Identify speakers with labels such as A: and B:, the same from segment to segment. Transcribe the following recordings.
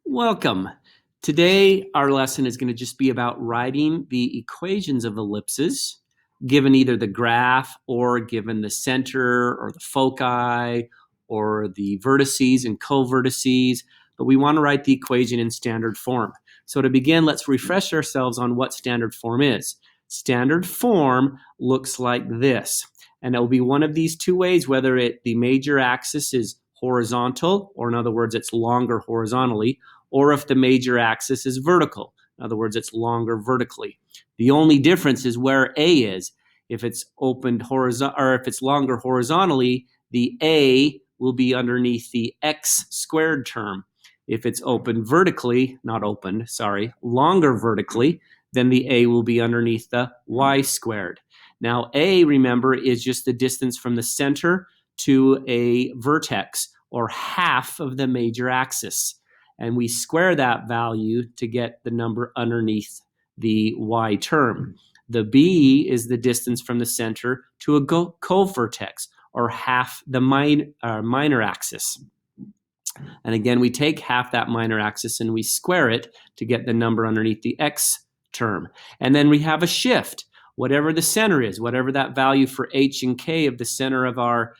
A: Welcome. Today, our lesson is going to just be about writing the equations of ellipses, given either the graph or given the center or the foci or the vertices and co-vertices, but we want to write the equation in standard form. So to begin, let's refresh ourselves on what standard form is. Standard form looks like this, and it will be one of these two ways, whether the major axis is horizontal, or in other words, it's longer horizontally, or if the major axis is vertical. In other words, it's longer vertically. The only difference is where A is. If it's opened horizontal, or if it's longer horizontally, the A will be underneath the x squared term. If it's opened vertically, longer vertically, then the A will be underneath the y squared. Now, A, remember, is just the distance from the center to a vertex, or half of the major axis. And we square that value to get the number underneath the y term. The B is the distance from the center to a co-vertex, or half the minor axis. And again, we take half that minor axis and we square it to get the number underneath the x term. And then we have a shift. Whatever the center is, whatever that value for h and k of the center of our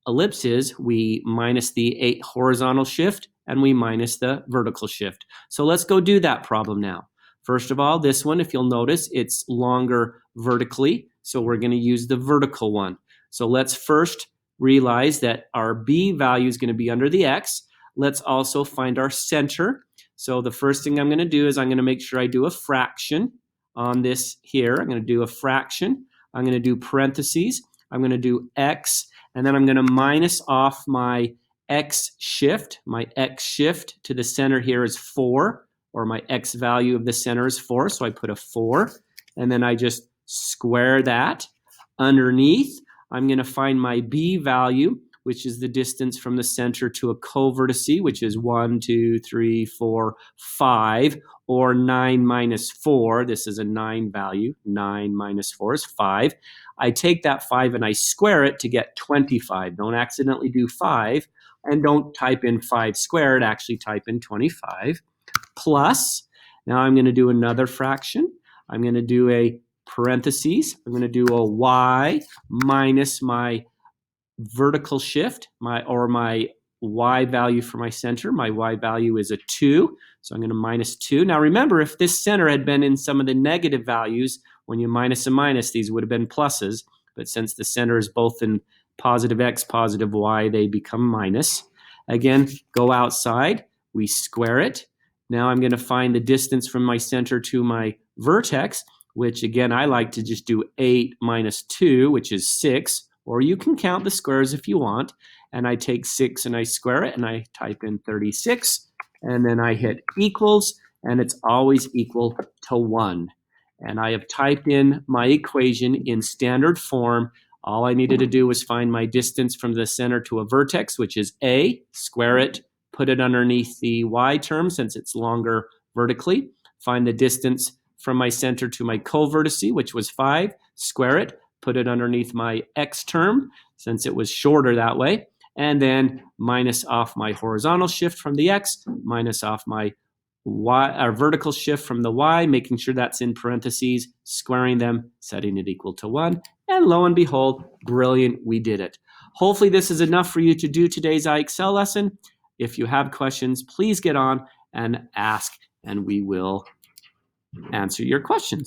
A: ellipse is, we minus the horizontal shift and we minus the vertical shift. So let's go do that problem now. First of all, this one, if you'll notice, it's longer vertically, so we're going to use the vertical one. So let's first realize that our b value is going to be under the x. Let's also find our center. So the first thing I'm going to do is I'm going to make sure I do a fraction on this here. I'm going to do a fraction. I'm going to do parentheses. I'm going to do x, and then I'm going to minus off my x shift. My x shift to the center here is 4, or my x value of the center is 4, so I put a 4, and then I just square that. Underneath, I'm going to find my b value, which is the distance from the center to a co-vertice, which is 1, 2, 3, 4, 5, or 9 minus 4. This is a 9 value. 9 minus 4 is 5. I take that 5 and I square it to get 25. Don't accidentally do 5, and don't type in 5 squared. Actually type in 25. Plus, now I'm going to do another fraction. I'm going to do a parentheses. I'm going to do a y minus my vertical shift, my y value for my center. My y value is a 2, so I'm going to minus 2. Now remember, if this center had been in some of the negative values, when you minus and minus, these would have been pluses, but since the center is both in positive x, positive y, they become minus. Again, go outside, we square it. Now I'm going to find the distance from my center to my vertex, which again, I like to just do 8 minus 2, which is 6. Or you can count the squares if you want. And I take 6 and I square it and I type in 36. And then I hit equals, and it's always equal to 1. And I have typed in my equation in standard form. All I needed to do was find my distance from the center to a vertex, which is a, square it, put it underneath the y term since it's longer vertically. Find the distance from my center to my co-vertice, which was 5, square it, put it underneath my x term since it was shorter that way, and then minus off my horizontal shift from the x, minus off my vertical shift from the y, making sure that's in parentheses, squaring them, setting it equal to 1, and lo and behold, brilliant, we did it. Hopefully this is enough for you to do today's IXL lesson. If you have questions, please get on and ask, and we will answer your questions.